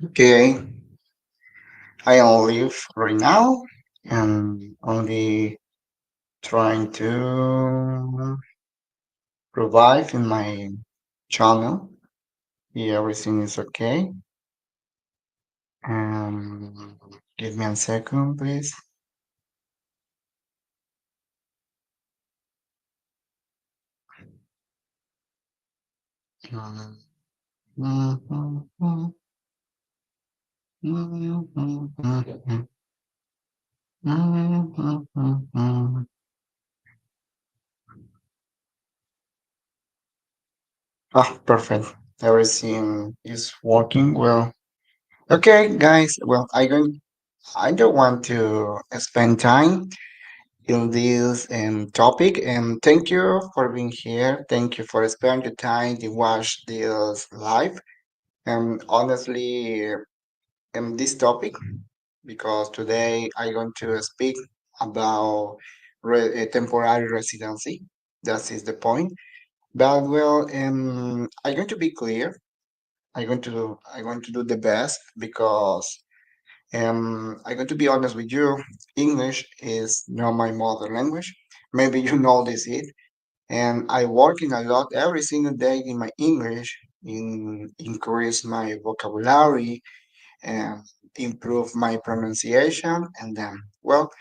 Okay, I am live right now and only trying to provide in my channel. Yeah, everything is okay. Um, Give me a second, please. Ah, perfect. Everything is working well. Okay, guys. Well, I don't want to spend time in this topic. And thank you for being here. Thank you for spending your time to watch this live. And honestly, this topic, because today I'm going to speak about temporary residency. That is the point. But well, I'm going to be clear. I'm going to do the best because I'm going to be honest with you. English is not my mother language. Maybe you notice it. And I working a lot every single day in my English, in increase my vocabulary and improve my pronunciation. And then, well,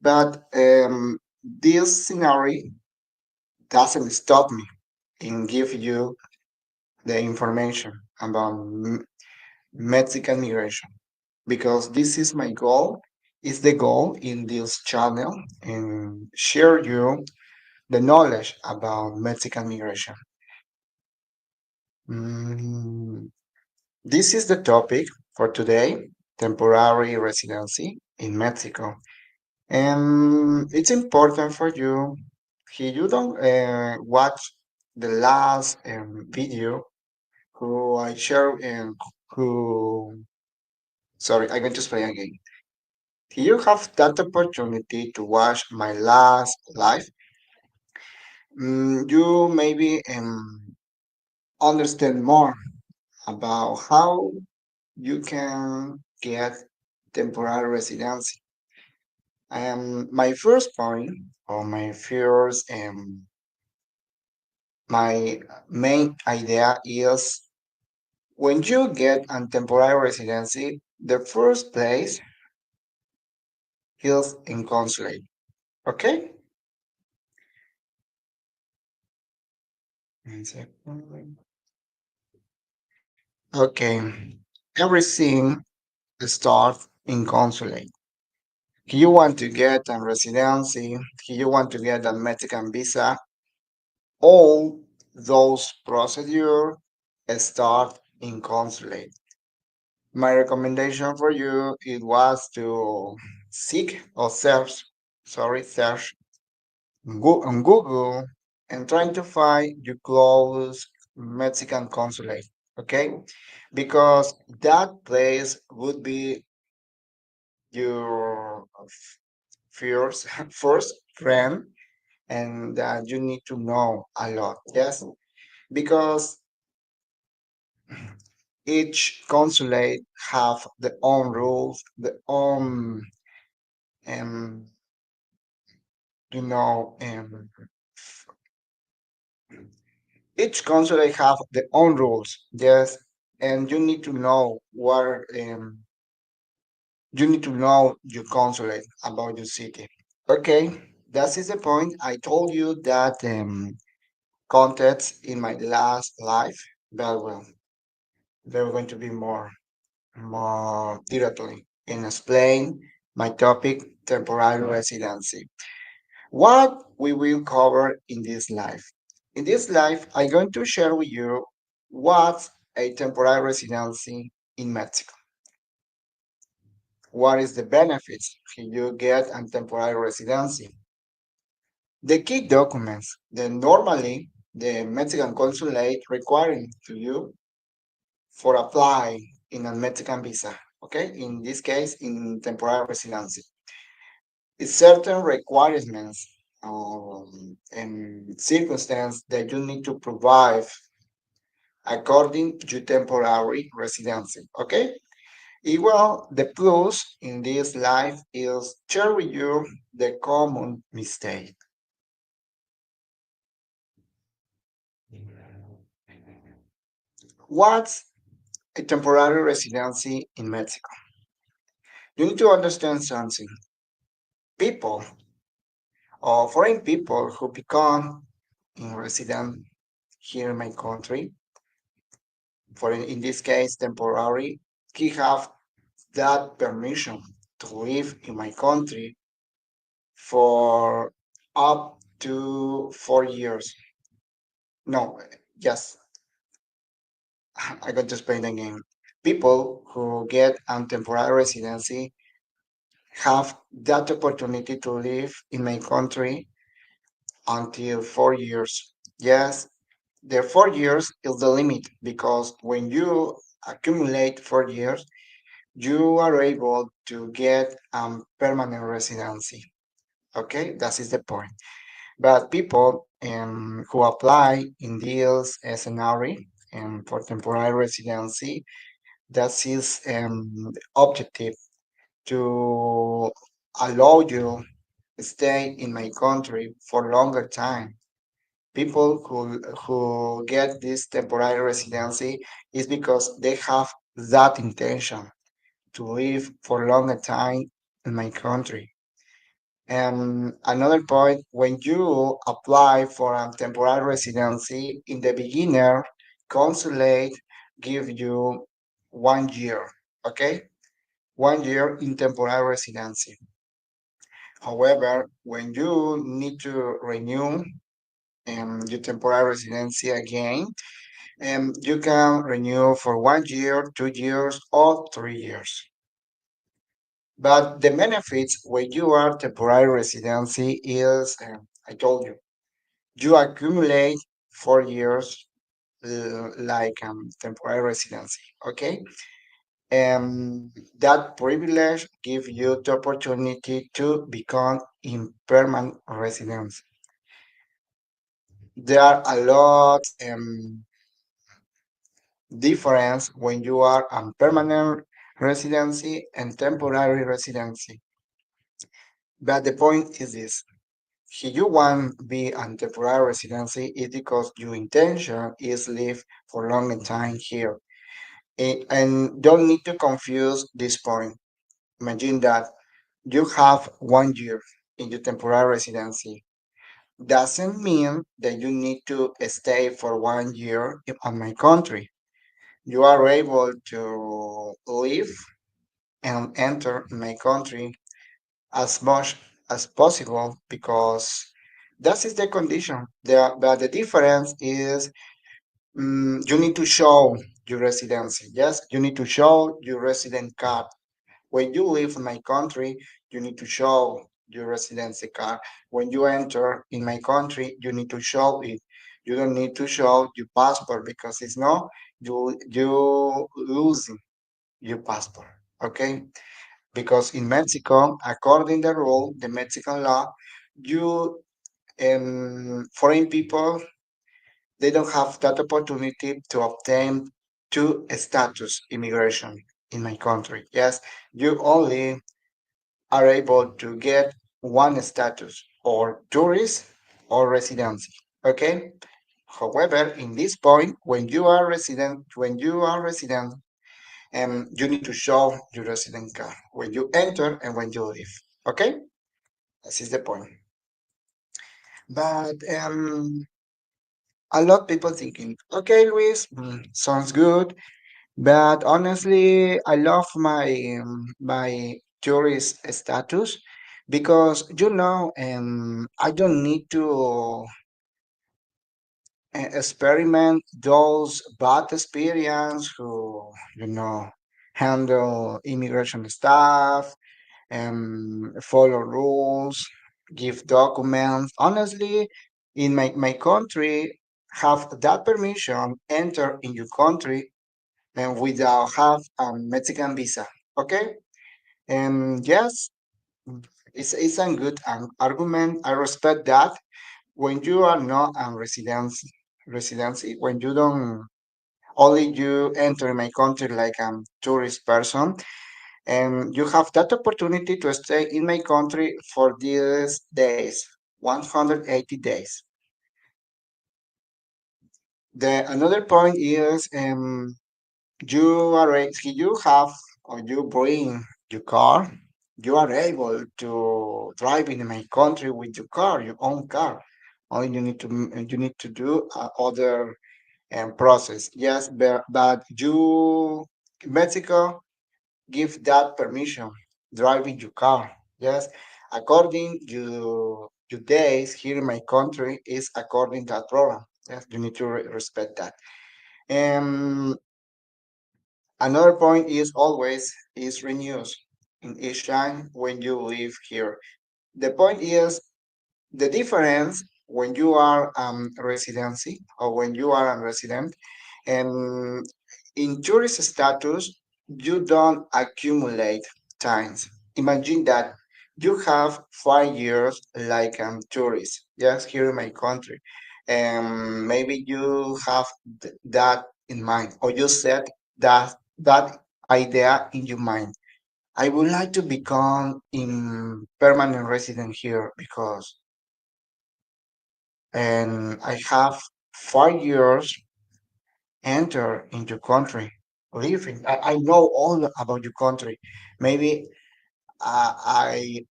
but this scenario doesn't stop me in give you the information about Mexican migration because this is my goal. Is the goal in this channel and share you the knowledge about Mexican migration. Mm, this is the topic for today, temporary residency in Mexico. And it's important for you if you don't watch the last video who I share and who, sorry, I'm going to explain again. If you have that opportunity to watch my last live, you maybe understand more about how you can get temporary residency. My first point, or my main idea is when you get a temporary residency, the first place is in consulate. Okay? One second. Okay. Everything starts in consulate. If you want to get a residency, if you want to get a Mexican visa, all those procedures start in consulate. My recommendation for you it was to seek or search on Google and trying to find your close Mexican consulate. Okay, because that place would be your first first friend, and that you need to know a lot. Yes, because each consulate have the own rules, the own um, each consulate have the own rules. Yes, and you need to know what you need to know your consulate about your city. Okay, that is the point. I told you that context in my last life, but well, they're going to be more directly and explain my topic, temporary residency. What we will cover in this life. In this life, I'm going to share with you what's a temporary residency in Mexico. What is the benefits if you get a temporary residency? The key documents that normally the Mexican consulate requiring to you for apply in a Mexican visa. Okay, in this case, in temporary residency, it's certain requirements and circumstance that you need to provide according to temporary residency. Okay? Well, the plus in this life is share with you the common mistake. What's a temporary residency in Mexico? You need to understand something. People or foreign people who become in resident here in my country, for in this case temporary, he have that permission to live in my country for up to 4 years. No, yes, I'm going to explain again. People who get a temporary residency have that opportunity to live in my country until 4 years. Yes, the 4 years is the limit because when you accumulate 4 years, you are able to get a permanent residency. Okay, that is the point. But people who apply in this scenario for temporary residency, that is objective to allow you stay in my country for longer time. People who get this temporary residency is because they have that intention to live for longer time in my country. And another point, when you apply for a temporary residency in the beginner, consulate give you 1 year, okay? 1 year in temporary residency. However, when you need to renew your temporary residency again, you can renew for 1 year, 2 years, or 3 years. But the benefits when you are temporary residency is, I told you, you accumulate 4 years like temporary residency. Okay, and that privilege give you the opportunity to become in permanent residence. There are a lot difference when you are on permanent residency and temporary residency. But the point is this: if you want to be on temporary residency, it's because your intention is live for long time here. And don't need to confuse this point. Imagine that you have 1 year in your temporary residency. Doesn't mean that you need to stay for 1 year on my country. You are able to live and enter my country as much as possible because that is the condition. But the difference is you need to show your residency. Yes, you need to show your resident card. When you live in my country, you need to show your residency card. When you enter in my country, you need to show it. You don't need to show your passport because it's not you losing your passport. Okay, because in Mexico, according to the rule, the Mexican law, you foreign people they don't have that opportunity to obtain two status immigration in my country. Yes, you only are able to get one status or tourist or residency. Okay. However, in this point, when you are resident, you need to show your resident card when you enter and when you leave. Okay, this is the point. But a lot of people thinking, okay, Luis, sounds good, but honestly, I love my tourist status because I don't need to experiment those bad experience who handle immigration stuff and follow rules, give documents. Honestly, in my country, have that permission enter in your country and without have a Mexican visa. Okay, and yes, it's a good argument. I respect that. When you are not on residency, when you don't. Only you enter my country like a tourist person, and you have that opportunity to stay in my country for these days, 180 days. The another point is you are you have or you bring your car, you are able to drive in my country with your car, your own car. Only you need to do other process. Yes, but you Mexico give that permission driving your car. Yes, according your days here in my country is according to that program. Yes, you need to respect that. And another point is always is renews in each time when you live here. The point is the difference when you are residency or when you are a resident and in tourist status you don't accumulate times. Imagine that you have 5 years like tourist, yes, here in my country, and maybe you have that in mind or you set that idea in your mind. I would like to become in permanent resident here because and I have 5 years enter in your country, living. I know all about your country. Maybe I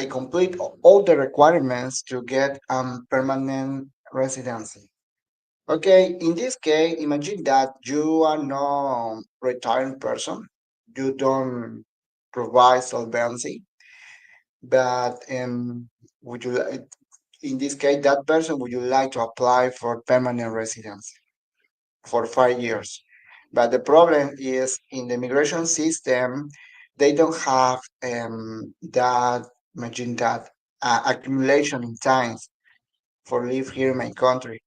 complete all the requirements to get permanent residency. Okay, in this case, imagine that you are no retired person. You don't provide solvency, but would you in this case that person would you like to apply for permanent residence for 5 years? But the problem is in the immigration system, they don't have that imagine that accumulation in times for live here in my country.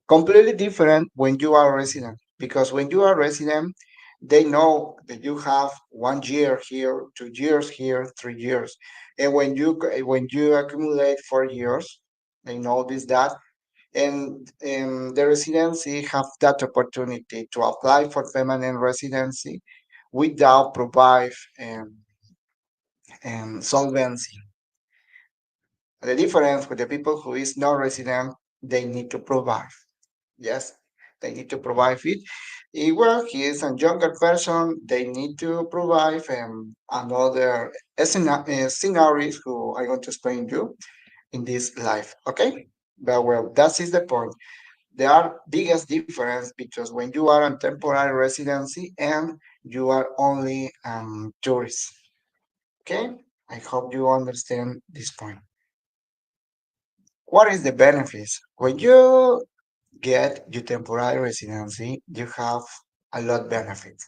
Completely different when you are a resident because when you are a resident, they know that you have 1 year here, 2 years here, 3 years, and when you accumulate 4 years, they notice that and the residency have that opportunity to apply for permanent residency without provide solvency. The difference with the people who is not resident, they need to provide. Yes, they need to provide it. Well, he is a younger person, they need to provide another scenarios who I'm going to explain you in this life. Okay? But well, that is the point. There are biggest difference because when you are on temporary residency and you are only tourist. Okay, I hope you understand this point. What is the benefits when you get your temporary residency? You have a lot benefits.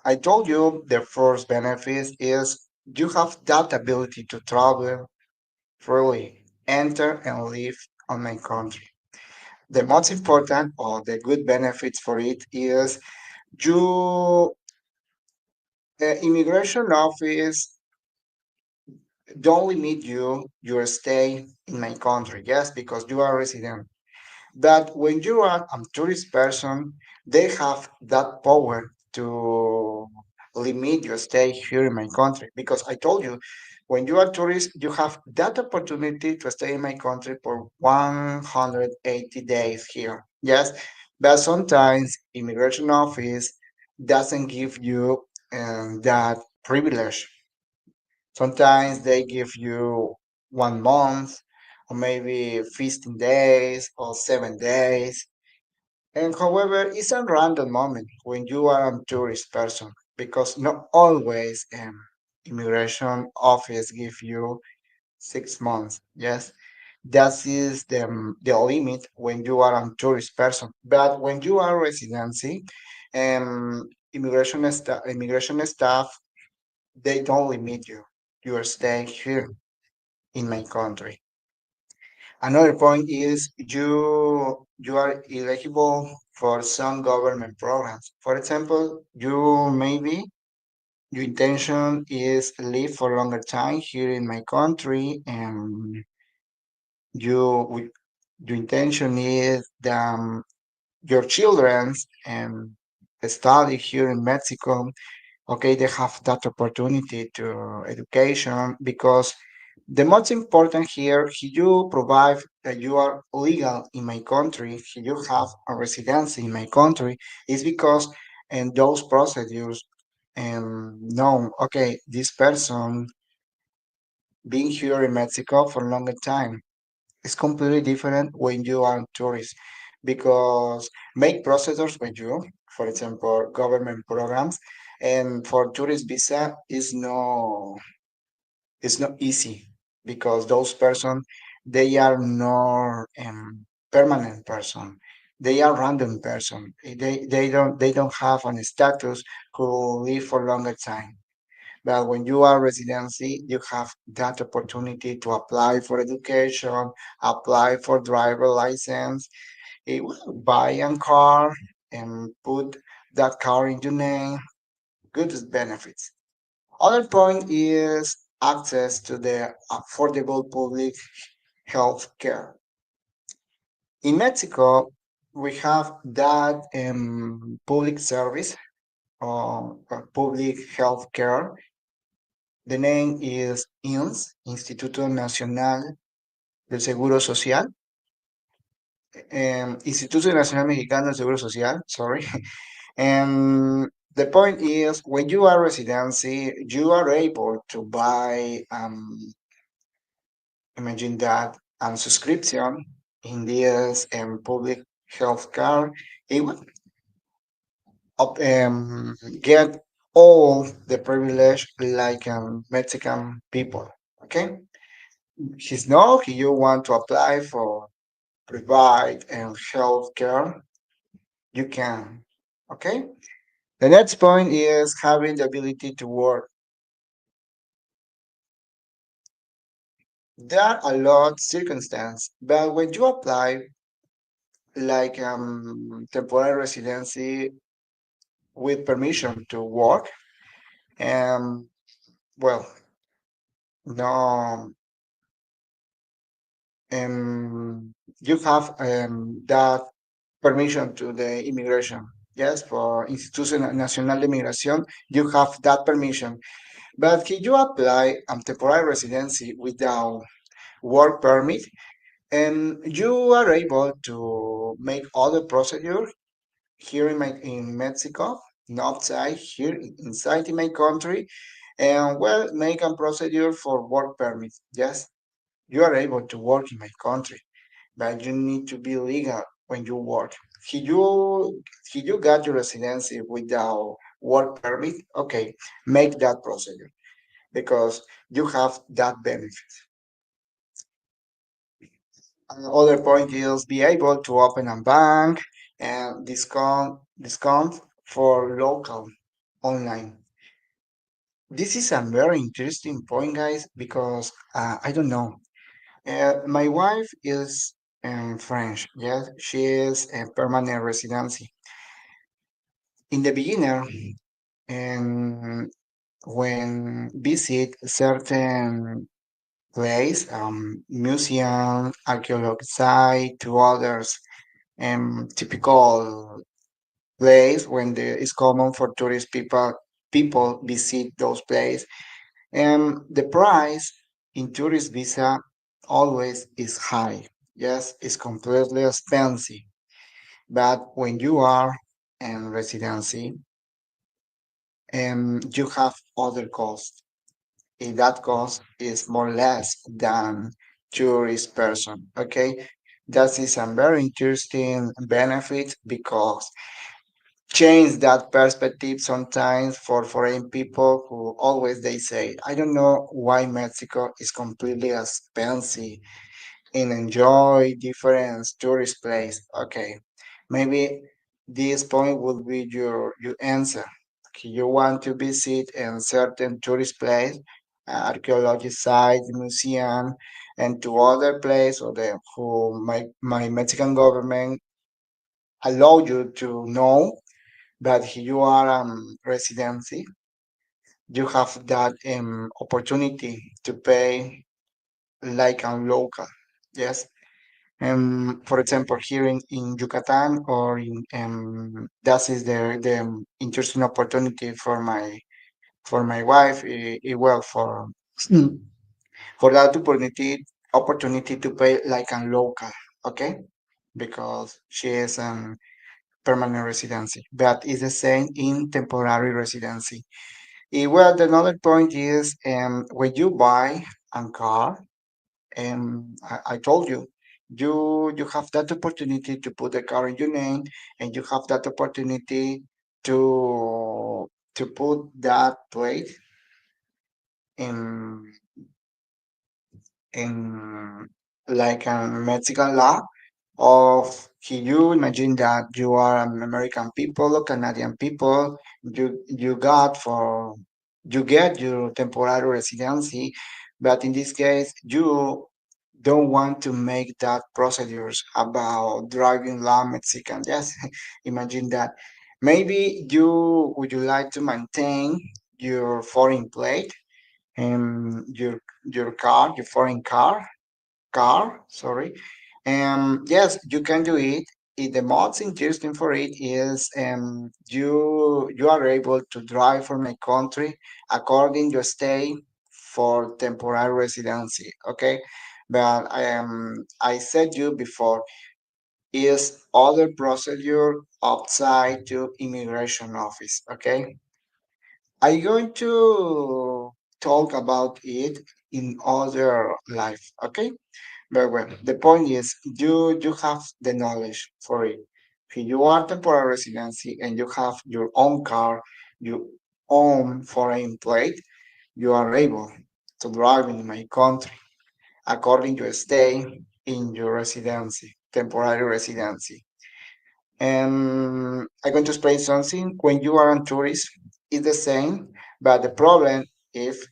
I told you the first benefit is you have that ability to travel freely, enter and live on my country. The most important or the good benefits for it is you immigration office don't limit your stay in my country, yes, because you are a resident. But when you are a tourist person, they have that power to limit your stay here in my country. Because I told you, when you are tourist, you have that opportunity to stay in my country for 180 days here. Yes, but sometimes immigration office doesn't give you that privilege. Sometimes they give you 1 month or maybe 15 days or 7 days. And however, it's a random moment when you are a tourist person because not always immigration office give you 6 months. Yes, that is the limit when you are a tourist person. But when you are residency, immigration staff they don't limit you. You are staying here in my country. Another point is you are eligible for some government programs. For example, you maybe your intention is live for a longer time here in my country, and you your intention is your children's study here in Mexico, okay, they have that opportunity to education because the most important here, you provide that you are legal in my country, you have a residency in my country, is because and those procedures and no, okay, this person being here in Mexico for a longer time. It's completely different when you are a tourist because make procedures with you, for example, government programs, and for tourist visa is no, it's not easy because those person they are not permanent person. They are random person. They don't have an status who live for longer time. But when you are residency, you have that opportunity to apply for education, apply for driver license, buy a car, and put that car in your name. Good benefits. Other point is access to the affordable public health care. In Mexico, we have that public service or public health care. The name is INS, Instituto Nacional del Seguro Social, Instituto Nacional Mexicano del Seguro Social, sorry. And the point is, when you are residency, you are able to buy, imagine that, a subscription in this public health care. It will get all the privilege like Mexican people. Okay, he's no, you want to apply for provide and health care, you can. Okay. The next point is having the ability to work. There are a lot of circumstances, but when you apply like temporary residency with permission to work, um, well, no, you have that permission to the immigration. Yes, for Instituto Nacional de Migración, you have that permission. But can you apply temporary residency without work permit? And you are able to make all the procedure here in Mexico, not outside here inside in my country, and well, make a procedure for work permit. Yes, you are able to work in my country, but you need to be legal when you work. If you got your residency without work permit, okay, make that procedure because you have that benefit. Another point is be able to open a bank and discount for local online. This is a very interesting point, guys, because I don't know. My wife is French. Yes, she is a permanent residency. In the beginning, and when visit certain place, museum, archaeological site, to others, typical place when it's common for tourist people visit those places. And the price in tourist visa always is high. Yes, it's completely expensive. But when you are in residency, you have other costs. And that cost is more or less than tourist person. Okay, that is a very interesting benefit because change that perspective sometimes for foreign people who always they say, I don't know why Mexico is completely expensive and enjoy different tourist place. Okay, maybe this point will be your answer. Okay, you want to visit a certain tourist place, archaeology site, museum, and to other place or the who my Mexican government allow you to know that you are residency, you have that opportunity to pay like a local. Yes. For example, here in Yucatan or in that is the interesting opportunity for my wife. Well, for that opportunity to pay like a local, okay, because she is permanent residency, but it's the same in temporary residency. Well, the another point is when you buy a car, I told you, you have that opportunity to put the car in your name, and you have that opportunity to put that plate in in like a Mexican law of you imagine that you are an American people or Canadian people, you get your temporary residency, but in this case you don't want to make that procedures about driving law Mexican. Yes, imagine that. Maybe you would you like to maintain your foreign plate and your foreign car, sorry. Yes, you can do it. The most interesting for it is you are able to drive for my country according to stay for temporary residency. Okay, but I said you before is other procedure outside to immigration office. Okay, I'm going to talk about it in other life. Okay. Very well. The point is, you have the knowledge for it. If you are temporary residency and you have your own car, your own foreign plate, you are able to drive in my country according to stay in your residency, temporary residency. And I'm going to explain something. When you are on tourist, it's the same, but the problem if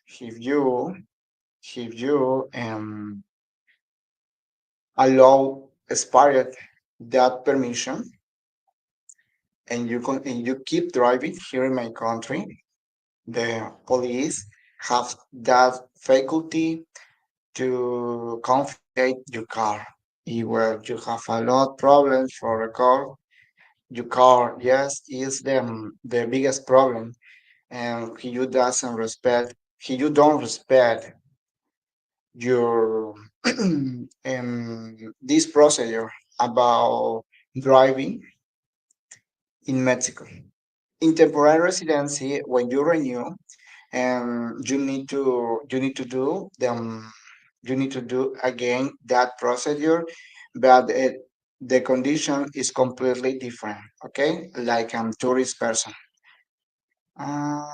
you if you allow expired that permission and you keep driving here in my country, the police have that faculty to confiscate your car. Where you have a lot problems for a car, your car, yes, is the biggest problem. And you doesn't respect, you don't respect your this procedure about driving in Mexico. In temporary residency, when you renew, you need to do them. You need to do again that procedure, but the condition is completely different. Okay, like tourist person. Uh,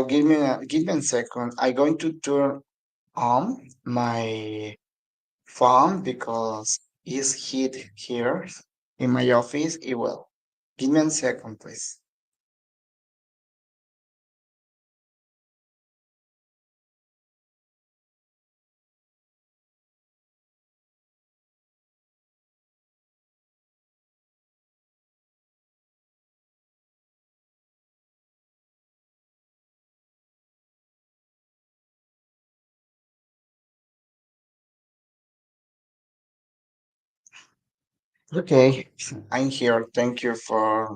give me a second. I'm going to turn on my phone because it's heat here in my office. It will. Give me a second, please. Okay, I'm here. Thank you for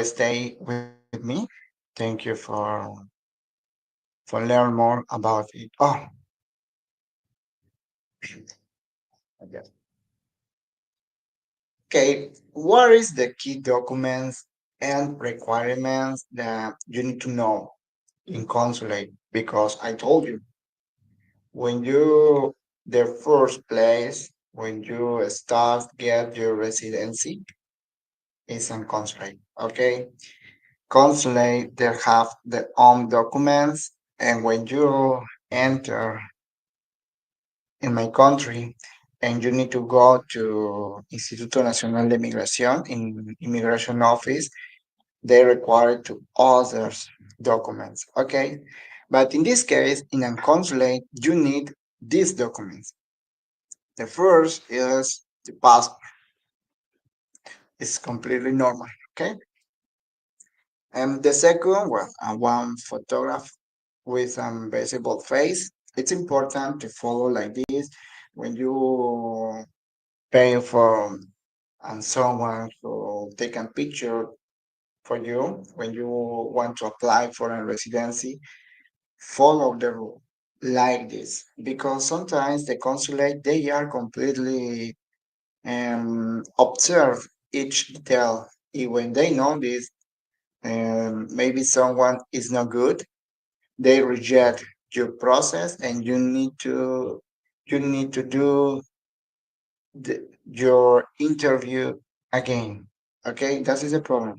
stay with me. Thank you for learn more about it. Oh, okay. Okay, what is the key documents and requirements that you need to know in consulate? Because I told you when you the first place when you start get your residency is in consulate. Okay, consulate they have their own documents, and when you enter in my country and you need to go to Instituto Nacional de Migración in immigration office, they require to others documents. Okay, but in this case in a consulate you need these documents. The first is the passport. It's completely normal. Okay, and the second, well, one photograph. with some visible face. It's important to follow like this when you pay for someone to take a picture for you when you want to apply for a residency. Follow the rule like this because sometimes the consulate they are completely observe each detail. And when they notice maybe someone is not good, they reject your process, and you need to do your interview again. Okay, that is the problem.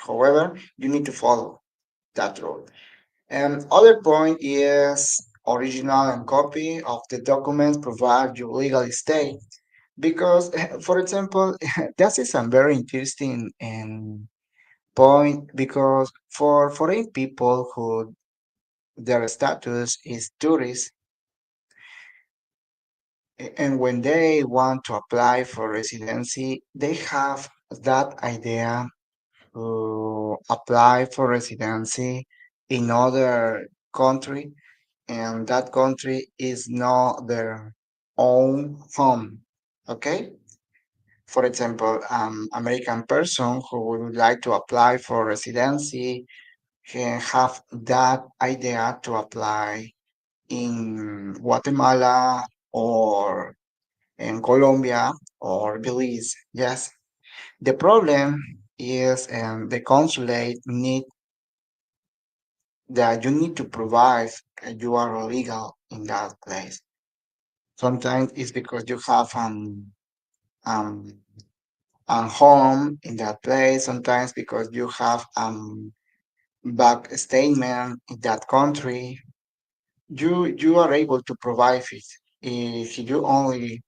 However, you need to follow that rule. And other point is original and copy of the documents provide your legal state. Because, for example, that is a very interesting point because for foreign people who their status is tourist, and when they want to apply for residency, they have that idea to apply for residency in other country, and that country is not their own home. Okay? For example, American person who would like to apply for residency can have that idea to apply in Guatemala or in Colombia or Belize. Yes. The problem is the consulate need that you need to provide you are legal in that place. Sometimes it's because you have um a home in that place. Sometimes because you have bank statement in that country. You are able to provide it. If you only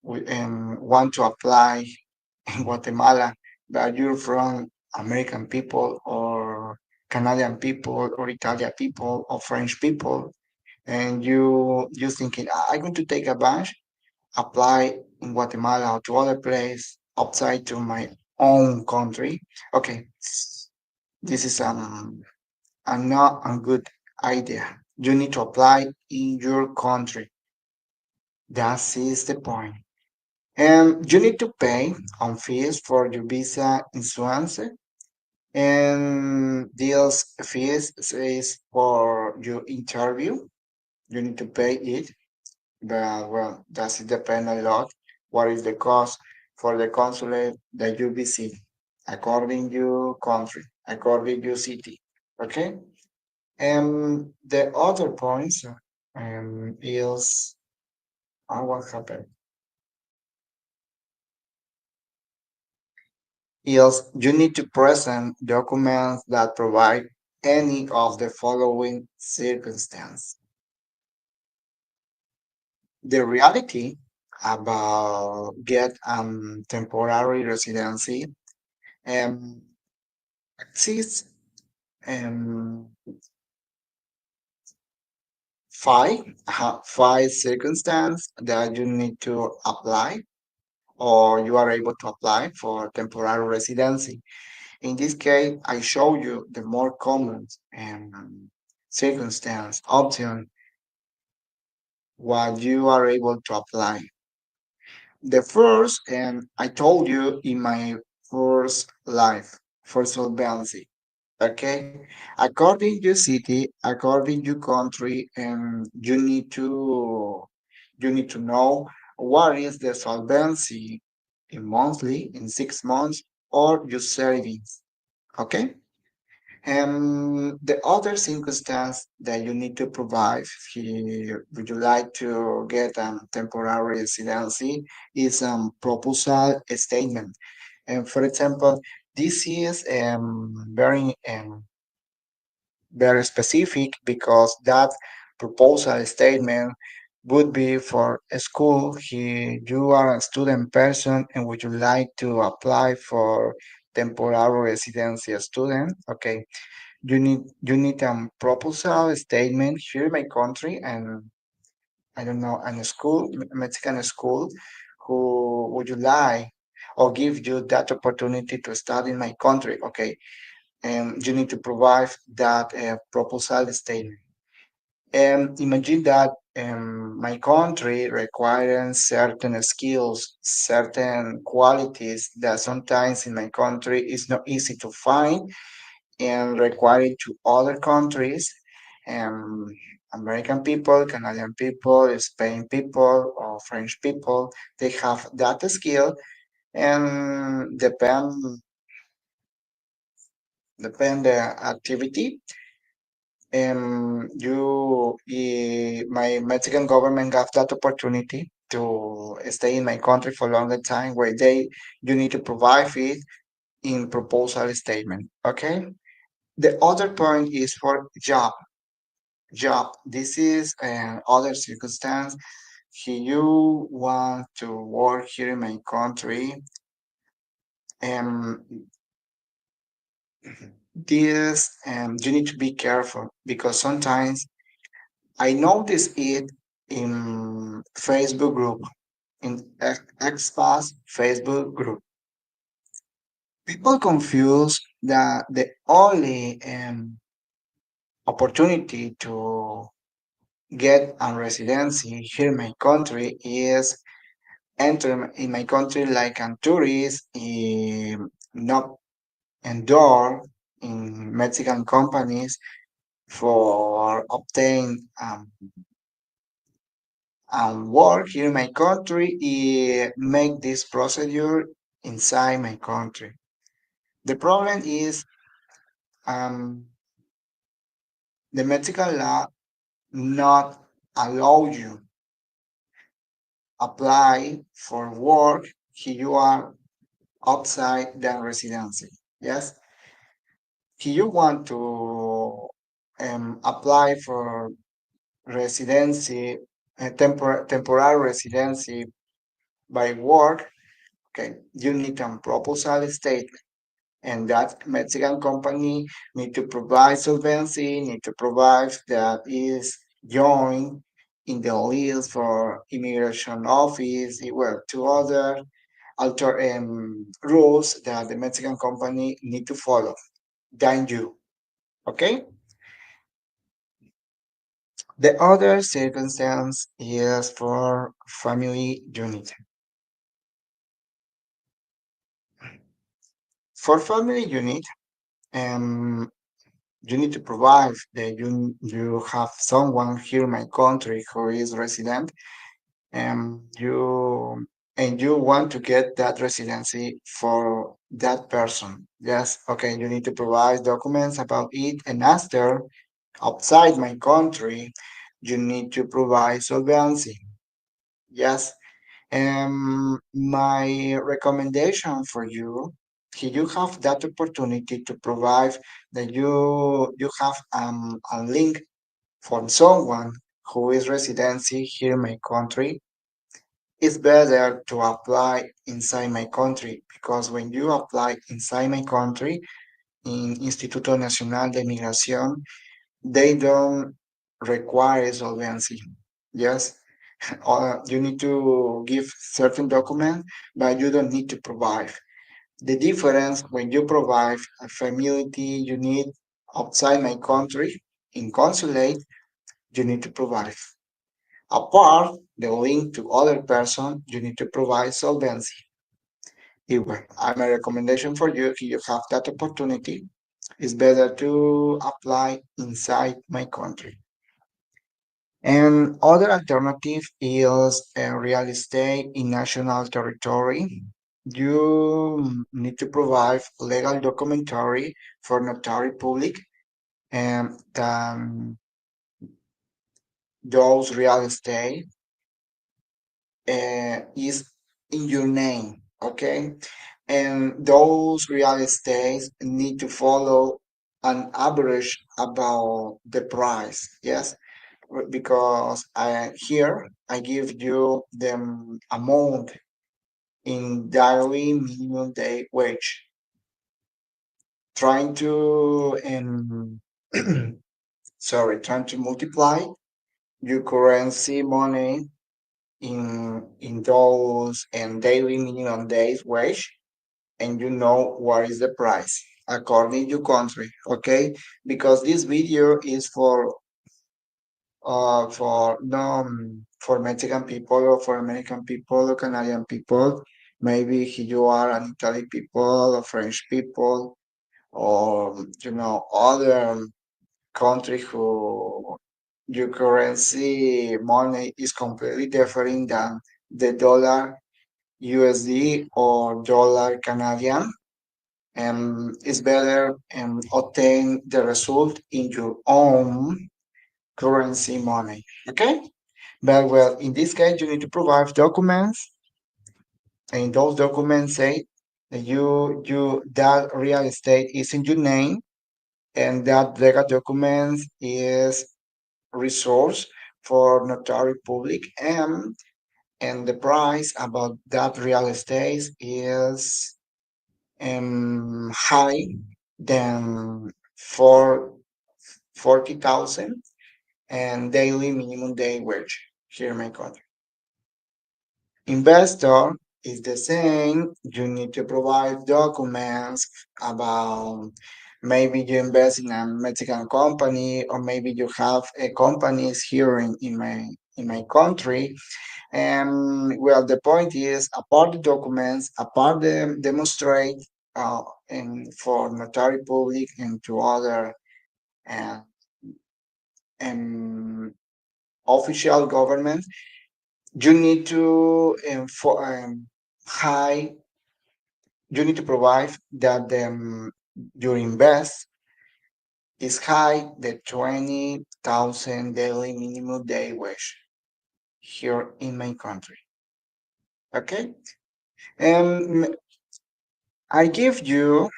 want to apply in Guatemala, but you're from American people or Canadian people or Italian people or French people, and you thinking, I'm going to take advantage, apply in Guatemala or to other place outside to my own country. Okay, this is not a good idea. You need to apply in your country. That is the point. And you need to pay on fees for your visa insurance, and deals fees is for your interview. You need to pay it, but well, does it depend a lot. What is the cost for the consulate that you visit, according your country, according your city? Okay. And the other points is what happened is you need to present documents that provide any of the following circumstance. The reality about get temporary residency um, exists um, five circumstances that you need to apply or you are able to apply for temporary residency. In this case, I show you the more common circumstance option what you are able to apply. The first, and I told you in my first life for solvency. Okay, according to city, according to country, and you need to know what is the solvency in monthly, in 6 months, or your savings. Okay. The other circumstance that you need to provide here, would you like to get a temporary residency, is proposal statement. And for example, this is very specific because that proposal statement would be for a school. You are a student person and would you like to apply for temporary residency student? Okay, you need a proposal statement here in my country, and I don't know, and a school, Mexican school, who would you like or give you that opportunity to study in my country. Okay, and you need to provide that proposal statement. And imagine that my country requires certain skills, certain qualities that sometimes in my country is not easy to find and required to other countries. Um, American people, Canadian people, Spain people, or French people, they have that skill and depend the activity. My Mexican government got that opportunity to stay in my country for a longer time, where you need to provide it in proposal statement. Okay. The other point is for job. This is other circumstance. If you want to work here in my country, um, you need to be careful because sometimes I notice it in Facebook group, in expat Facebook group. People confuse that the only opportunity to get a residency here in my country is enter in my country like a tourist, not endure in Mexican companies for obtain work here in my country, make this procedure inside my country. The problem is um, the Mexican law not allow you apply for work if you are outside the residency. Yes, if you want to apply for residency, temporary residency by work, okay, you need a proposal statement, and that Mexican company need to provide solvency, need to provide that is joined in the list for immigration office, well, to other alter rules that the Mexican company need to follow than you. Okay. The other circumstance is for family unit. For family unit, um, you need to provide that you have someone here in my country who is resident, and you want to get that residency for that person. Yes, okay, you need to provide documents about it, and after outside my country, you need to provide solvency. Yes. My recommendation for you, if you have that opportunity to provide that you have a link from someone who is residency here in my country, it's better to apply inside my country because when you apply inside my country in Instituto Nacional de Migración, they don't require solvency. Yes, you need to give certain document, but you don't need to provide. The difference when you provide a family you need outside my country in consulate, you need to provide. Apart the link to other person, you need to provide solvency. Anyway, my recommendation for you if you have that opportunity is better to apply inside my country. And other alternative is real estate in national territory. You need to provide legal documentary for notary public and those real estate is in your name, okay? And those real estates need to follow an average about the price, yes? Because I give you the amount in daily minimum day wage, trying to trying to multiply your currency money in those and daily minimum days wage, and you know what is the price according to country. Okay, because this video is for for no for Mexican people or for American people or Canadian people. Maybe you are an Italian people or French people or other country who your currency money is completely different than the dollar USD or dollar Canadian. And it's better and obtain the result in your own currency money. Okay? But well, in this case, you need to provide documents, and those documents say that that real estate is in your name, and that legal documents is resource for notary public, and the price about that real estate is high than for 40,000 and daily minimum day wage here in my country. Investor is the same. You need to provide documents about maybe you invest in a Mexican company or maybe you have companies here in my country. And well, the point is, apart the documents, apart the demonstrate, and for notary public and to other uh, um, official government, you need to high. You need to provide that your invest is high the 20,000 daily minimum day wage here in my country. Okay, and I give you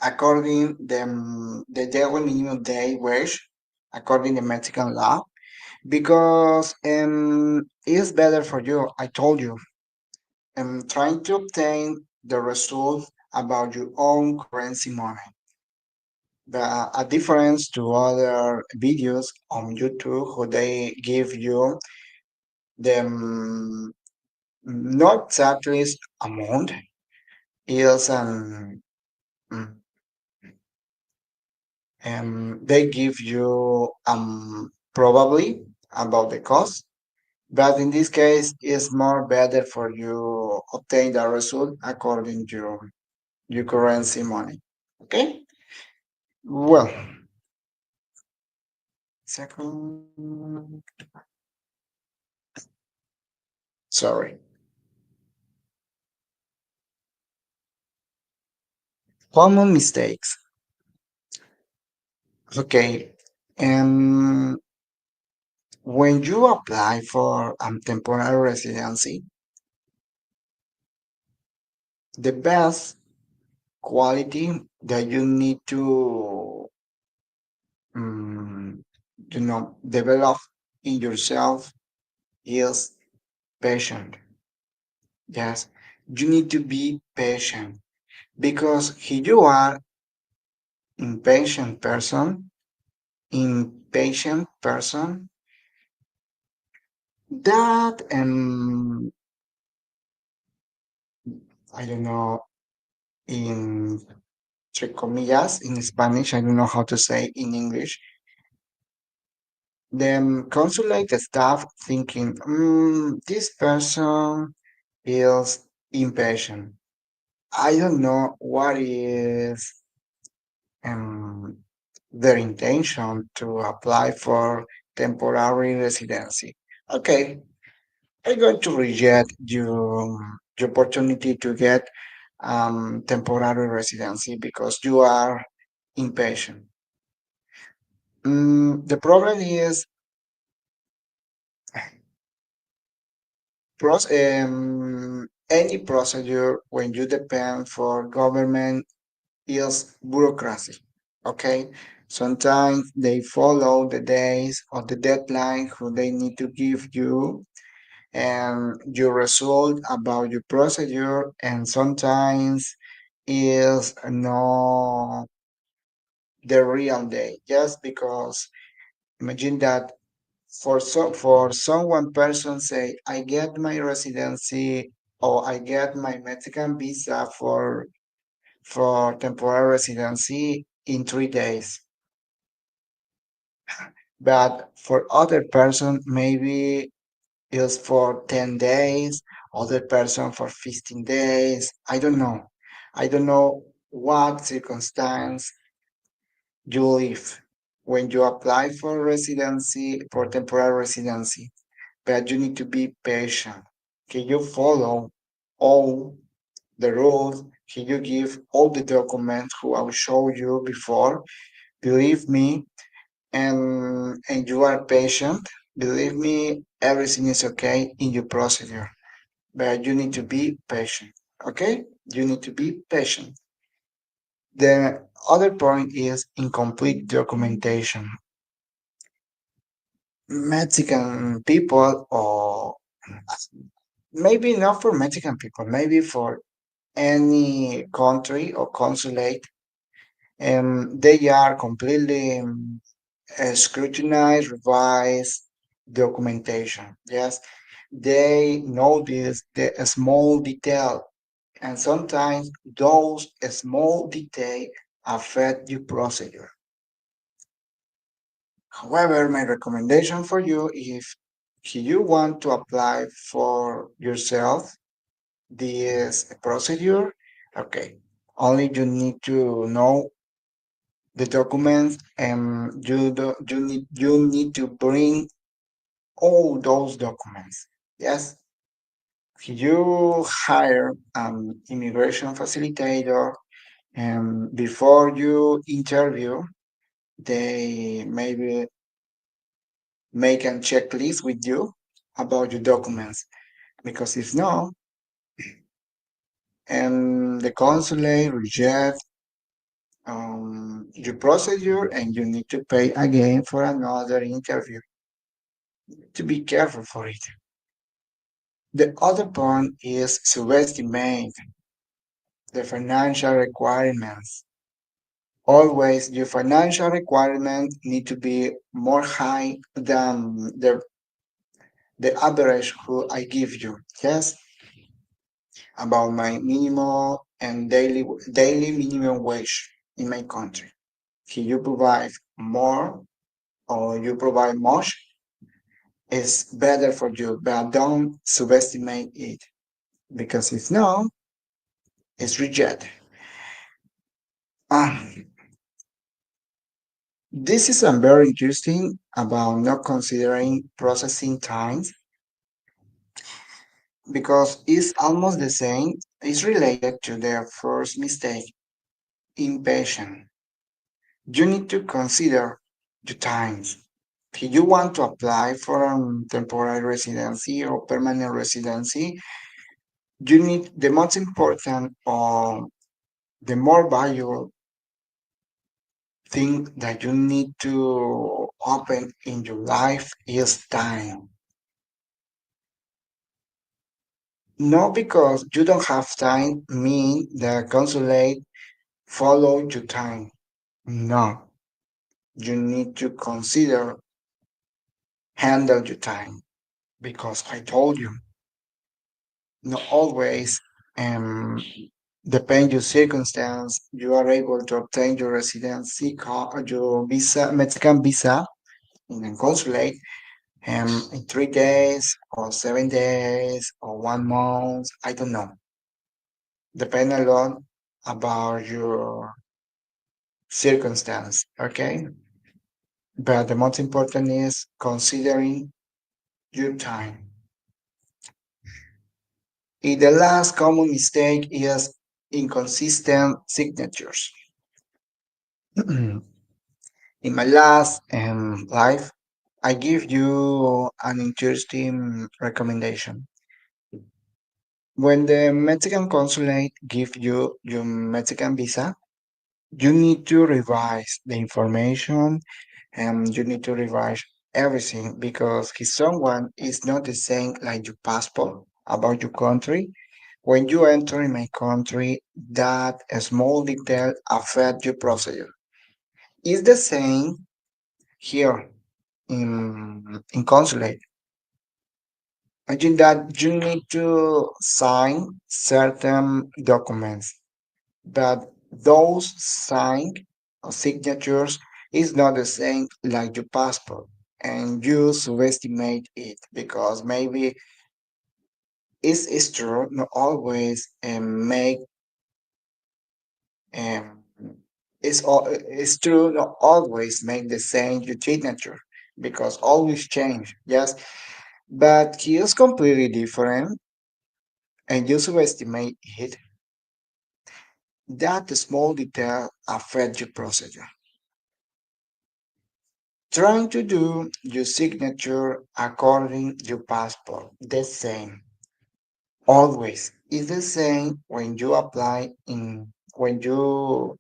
according the daily minimum day wage according to Mexican law because it's better for you. I told you. Trying to obtain the result about your own currency money. A difference to other videos on YouTube who they give you the not exactly amount is mm, they give you probably about the cost, but in this case it's more better for you obtain the result according to your currency money. Okay, well, second, sorry, common mistakes. Okay, and when you apply for temporary residency, the best quality that you need to um, develop in yourself is patient. Yes, you need to be patient because if you are impatient person, impatient person, that I don't know in entre comillas in Spanish, I don't know how to say in English. The consulate staff thinking, this person feels impatient. I don't know what is um, their intention to apply for temporary residency. Okay, I'm going to reject your opportunity to get temporary residency because you are impatient. The problem is any procedure when you depend for government is bureaucracy. Okay, sometimes they follow the days or the deadline who they need to give you and your result about your procedure, and sometimes is no the real day just because imagine that for some one person say I get my residency or I get my Mexican visa for temporary residency in 3 days. But for other person, maybe it's for 10 days, other person for 15 days. I don't know. I don't know what circumstance you live when you apply for residency, for temporary residency, but you need to be patient. Can you follow all the rules? Can you give all the documents who I showed you before? Believe me, and you are patient. Believe me, everything is okay in your procedure, but you need to be patient. Okay? You need to be patient. The other point is incomplete documentation. Mexican people, or maybe not for Mexican people, maybe for any country or consulate, they are completely scrutinize, revise documentation. Yes, they notice the small detail, and sometimes those small details affect your procedure. However, my recommendation for you, if you want to apply for yourself this procedure, okay, only you need to know the documents, and you need to bring all those documents. Yes, you hire an immigration facilitator, and before you interview, they maybe make a checklist with you about your documents. Because if not, and the consulate reject your procedure, and you need to pay again for another interview. To be careful for it. The other point is subestimate the financial requirements. Always, your financial requirements need to be more high than the average who I give you. Yes, about my minimum and daily minimum wage in my country. If you provide more or you provide much, it's better for you, but don't subestimate it, because if not, it's rejected. Ah, this is very interesting about not considering processing times, because it's almost the same. It's related to their first mistake, impatient. You need to consider the times. If you want to apply for a temporary residency or permanent residency, you need the most important or the more valuable thing that you need to open in your life is time. Not because you don't have time mean the consulate follow your time. No, you need to consider handle your time, because I told you, not always um depend your circumstance you are able to obtain your residency card, your visa, Mexican visa in a consulate in 3 days or 7 days or 1 month. I don't know. Depend a lot about your circumstance, okay? But the most important is considering your time. The last common mistake is inconsistent signatures. In my last life, I give you an interesting recommendation. When the Mexican consulate give you your Mexican visa, you need to revise the information, and you need to revise everything, because if someone is not the same like your passport about your country, when you enter in my country, that small detail affect your procedure. It's the same here in consulate. I think that you need to sign certain documents, but those signed signatures It's not the same like your passport, and you subestimate it because maybe it's true. Not always make um, it's true. Not always make the same your signature because always change. Yes, but he is completely different, and you subestimate it. That small detail affects your procedure. Trying to do your signature according to your passport, the same. Always. It's the same when you apply in when you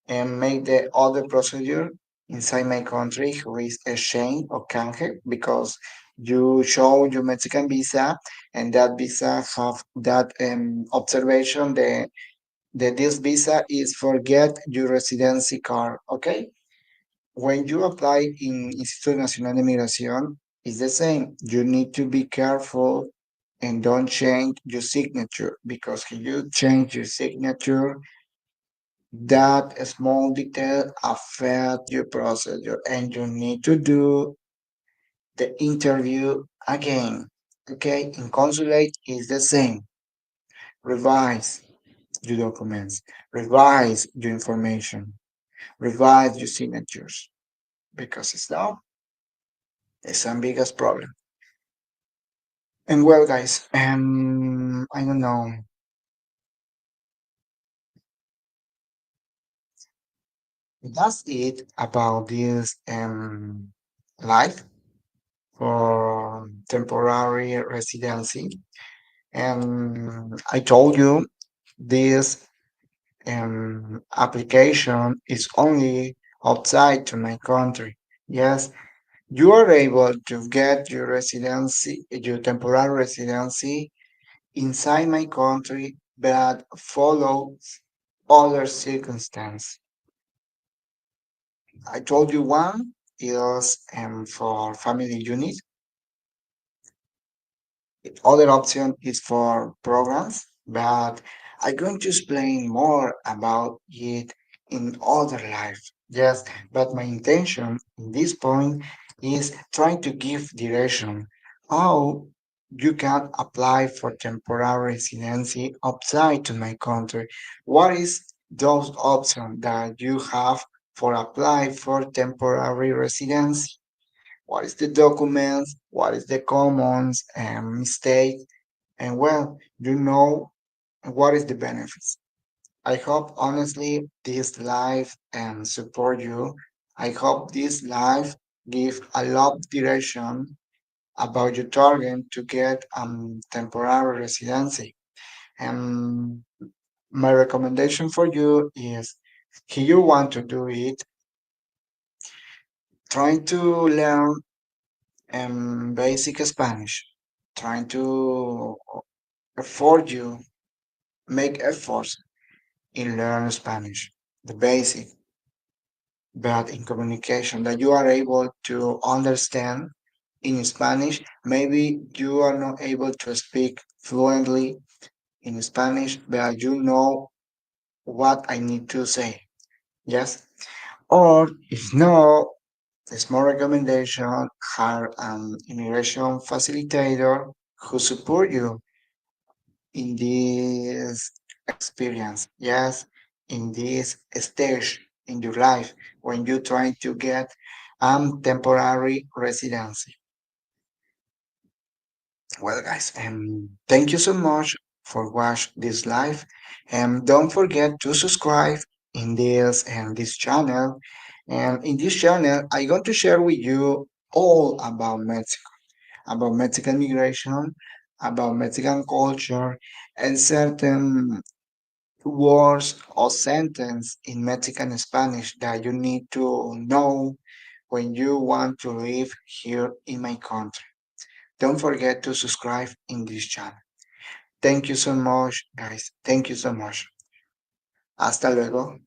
make the other procedure inside my country who is exchange or canje because you show your Mexican visa and that visa have that observation that this visa is for get your residency card. Okay, when you apply in Instituto Nacional de Migración, it's the same. You need to be careful and don't change your signature because if you change your signature, that small detail affect your procedure and you need to do the interview again. Okay, in consulate is the same. Revise your documents, revise your information, revise your signatures because it's now it's some biggest problem. And well, guys, I don't know. That's it about this life for temporary residency. And I told you this application is only outside to my country. Yes, you are able to get your residency, your temporary residency inside my country, but follow other circumstance. I told you one is for family unit. The other option is for programs, but I'm going to explain more about it in other life. Yes, but my intention in this point is trying to give direction how you can apply for temporary residency outside to my country. What is those options that you have for apply for temporary residency? What is the documents, what is the commons and mistake, and well, you know what is the benefits. I hope honestly this live and support you. I hope this live give a lot of direction about your target to get temporary residency. And my recommendation for you is if you want to do it, try to learn basic Spanish, trying to afford you make efforts in learn Spanish, the basic, but in communication that you are able to understand in Spanish. Maybe you are not able to speak fluently in Spanish, but you know what I need to say. Yes. Or if no, a small recommendation, hire an immigration facilitator who support you in this experience, yes, in this stage in your life when you're trying to get temporary residency. Well, guys, thank you so much for watch this live, and don't forget to subscribe in this channel. And in this channel, I'm going to share with you all about Mexican migration, about Mexican culture, and certain words or sentence in Mexican Spanish that you need to know when you want to live here in my country. Don't forget to subscribe in this channel. Thank you so much, guys. Thank you so much. Hasta luego.